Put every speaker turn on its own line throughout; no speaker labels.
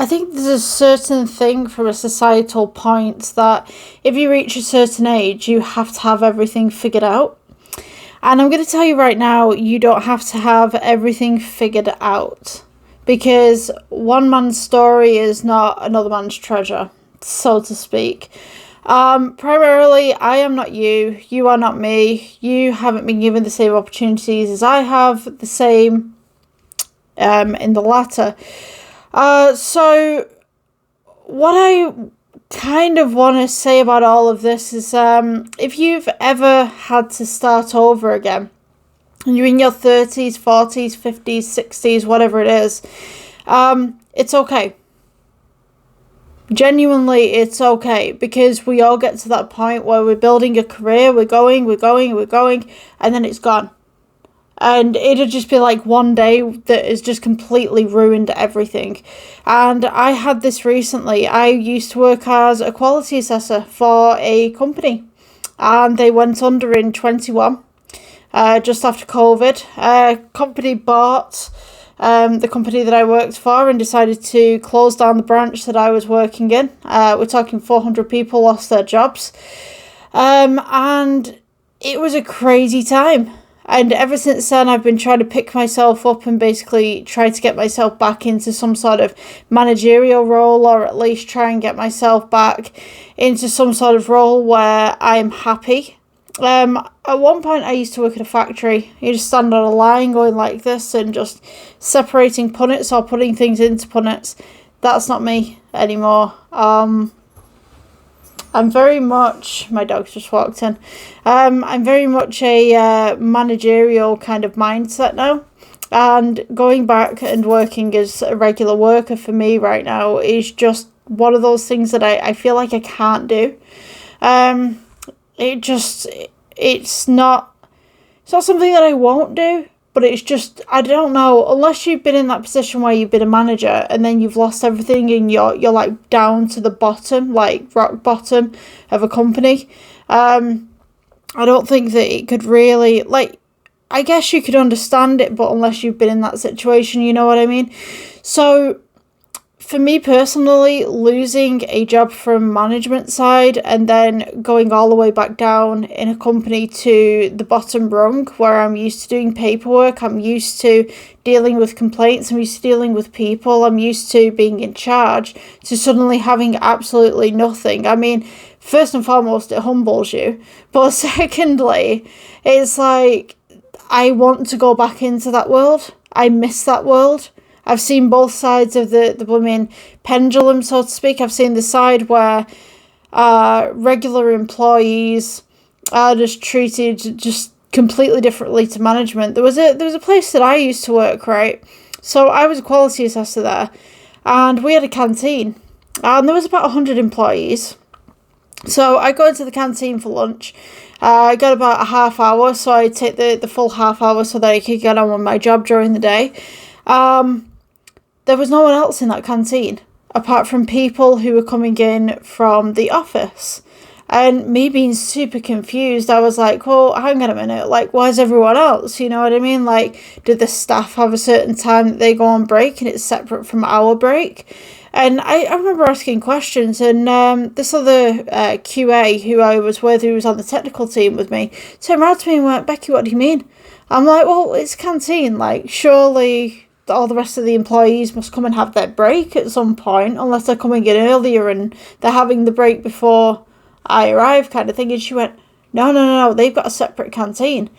I think there's a certain thing from a societal point that if you reach a certain age, you have to have everything figured out. And I'm going to tell you right now, you don't have to have everything figured out. Because one man's story is not another man's treasure, so to speak. Primarily, I am not you. You are not me. You haven't been given the same opportunities as I have, the same in the latter. So what I kind of want to say about all of this is if you've ever had to start over again, and you're in your 30s, 40s, 50s, 60s, whatever it is, it's okay. Genuinely, it's okay, because we all get to that point where we're building a career, we're going, and then it's gone. And it'll just be like one day that has just completely ruined everything. And I had this recently. I used to work as a quality assessor for a company, and they went under in 21, just after COVID. Company bought the company that I worked for and decided to close down the branch that I was working in. We're talking 400 people lost their jobs. And it was a crazy time. And ever since then, I've been trying to pick myself up and basically try to get myself back into some sort of managerial role, or at least try and get myself back into some sort of role where I'm happy. At one point, I used to work at a factory. You just stand on a line going like this and just separating punnets or putting things into punnets. That's not me anymore. I'm very much, my dog's just walked in, I'm very much a managerial kind of mindset now, and going back and working as a regular worker for me right now is just one of those things that I feel like I can't do. It's not something that I won't do, but it's just, I don't know, unless you've been in that position where you've been a manager and then you've lost everything and you're like down to the bottom, like rock bottom of a company. I don't think that it could really, like, I guess you could understand it, but unless you've been in that situation, you know what I mean? So for me personally, losing a job from management side and then going all the way back down in a company to the bottom rung where I'm used to doing paperwork, I'm used to dealing with complaints, I'm used to dealing with people, I'm used to being in charge, to suddenly having absolutely nothing. I mean, first and foremost, it humbles you. But secondly, it's like, I want to go back into that world. I miss that world. I've seen both sides of the blooming pendulum, so to speak. I've seen the side where regular employees are just treated just completely differently to management. There was a place that I used to work, right? So I was a quality assessor there, and we had a canteen, and there was about 100 employees. So I go into the canteen for lunch. I got about a half hour, so I take the full half hour so that I could get on with my job during the day. There was no one else in that canteen, apart from people who were coming in from the office. And me being super confused, I was like, well, hang on a minute, like, where's everyone else? You know what I mean? Like, did the staff have a certain time that they go on break and it's separate from our break? And I remember asking questions, and this other QA who I was with, who was on the technical team with me, turned around to me and went, Becky, what do you mean? I'm like, well, it's a canteen, like, surely all the rest of the employees must come and have their break at some point, unless they're coming in earlier and they're having the break before I arrive, kind of thing. And she went, no, they've got a separate canteen.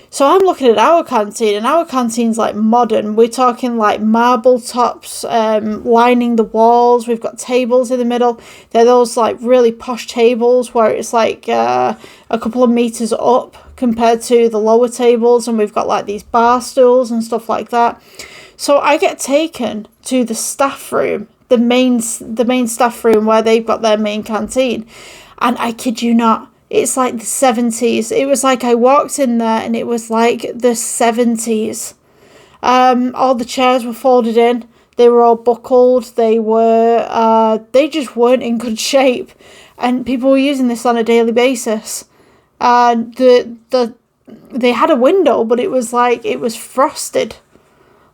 So I'm looking at our canteen, and our canteen's like modern. We're talking like marble tops lining the walls. We've got tables in the middle. They're those like really posh tables where it's like a couple of meters up compared to the lower tables, and we've got like these bar stools and stuff like that. So I get taken to the staff room, the main staff room where they've got their main canteen. And I kid you not, it's like the 70s. It was like I walked in there and it was like the 70s. All the chairs were folded in. They were all buckled. They just weren't in good shape. And people were using this on a daily basis. They had a window, but it was like, it was frosted.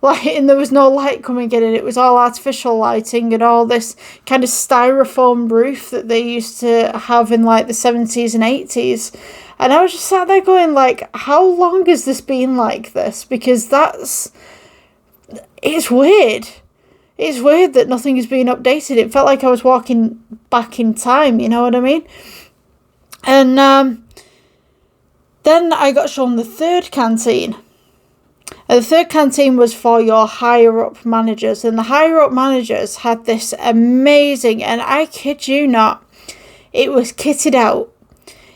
Like, and there was no light coming in, and it was all artificial lighting and all this kind of styrofoam roof that they used to have in like the 70s and 80s. And I was just sat there going like, how long has this been like this? Because it's weird. It's weird that nothing has been updated. It felt like I was walking back in time, you know what I mean? And then I got shown the third canteen. And the third canteen was for your higher up managers. And the higher up managers had this amazing, and I kid you not, it was kitted out.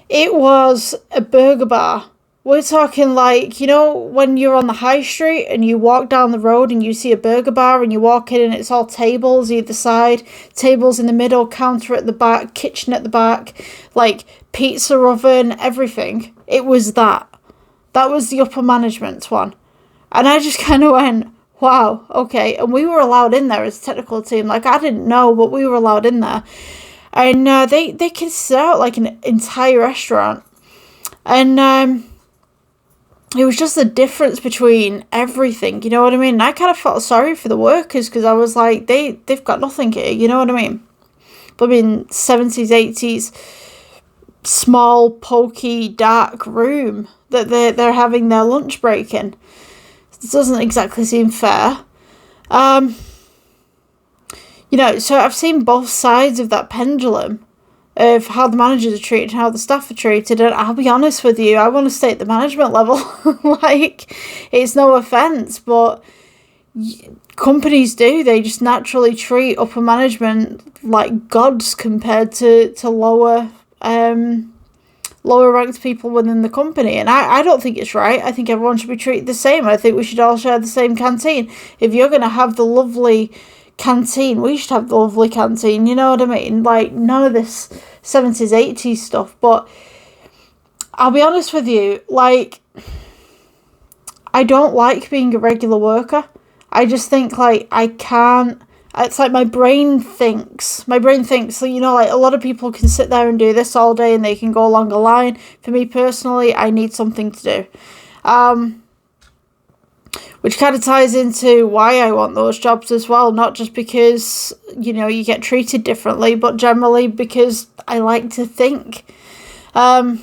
It was a burger bar. We're talking like, you know, when you're on the high street and you walk down the road and you see a burger bar and you walk in and it's all tables either side, tables in the middle, counter at the back, kitchen at the back, like pizza oven, everything. It was that. That was the upper management one. And I just kind of went, wow, okay. And we were allowed in there as a technical team. Like, I didn't know, but we were allowed in there. And they kitted out like an entire restaurant. And it was just the difference between everything, you know what I mean? And I kind of felt sorry for the workers because I was like, they've got nothing here, you know what I mean? But I mean, 70s, 80s, small, pokey, dark room that they're having their lunch break in. It doesn't exactly seem fair. You know, so I've seen both sides of that pendulum of how the managers are treated and how the staff are treated, and I'll be honest with you, I want to stay at the management level. Like, it's no offence, but companies do, they just naturally treat upper management like gods compared to lower ranked people within the company, and I don't think it's right. I think everyone should be treated the same. I think we should all share the same canteen. If you're going to have the lovely canteen, we should have the lovely canteen, you know what I mean? Like, none of this 70s, 80s stuff. But I'll be honest with you, like, I don't like being a regular worker. I just think, like, I can't, it's like my brain thinks, so, you know, like, a lot of people can sit there and do this all day and they can go along a line. For me personally, I need something to do. Which kind of ties into why I want those jobs as well. Not just because, you know, you get treated differently, but generally because I like to think. Yeah.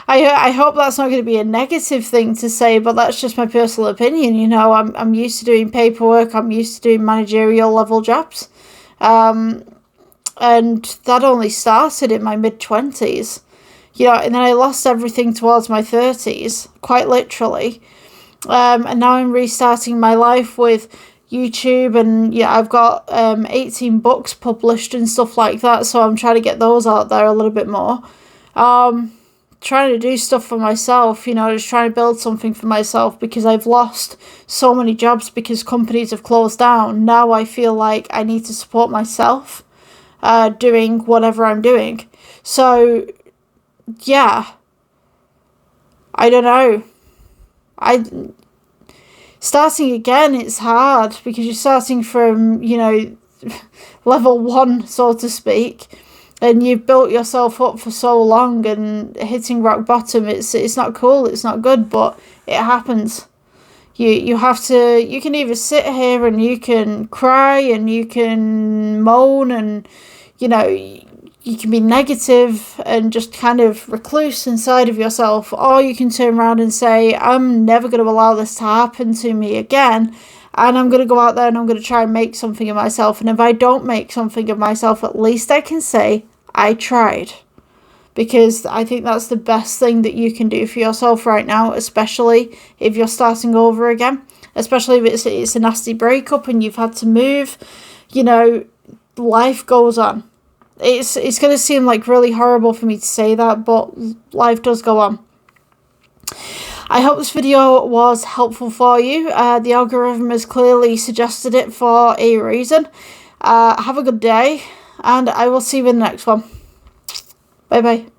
I hope that's not going to be a negative thing to say, but that's just my personal opinion. You know, I'm used to doing paperwork. I'm used to doing managerial level jobs. And that only started in my mid-20s. You know, and then I lost everything towards my 30s, quite literally. And now I'm restarting my life with YouTube, and yeah, I've got 18 books published and stuff like that, so I'm trying to get those out there a little bit more. Trying to do stuff for myself, you know, just trying to build something for myself because I've lost so many jobs because companies have closed down. Now I feel like I need to support myself doing whatever I'm doing. So yeah, I don't know. Starting again, it's hard because you're starting from, you know, level 1, so to speak, and you've built yourself up for so long, and hitting rock bottom, it's not cool, it's not good, but it happens. You have to, you can either sit here and you can cry and you can moan and, you know, you can be negative and just kind of recluse inside of yourself, or you can turn around and say, I'm never going to allow this to happen to me again, and I'm going to go out there and I'm going to try and make something of myself. And if I don't make something of myself, at least I can say I tried, because I think that's the best thing that you can do for yourself right now, especially if you're starting over again, especially if it's a nasty breakup and you've had to move. You know, life goes on. It's going to seem like really horrible for me to say that, but life does go on. I hope this video was helpful for you. The algorithm has clearly suggested it for a reason. Have a good day, and I will see you in the next one. Bye bye.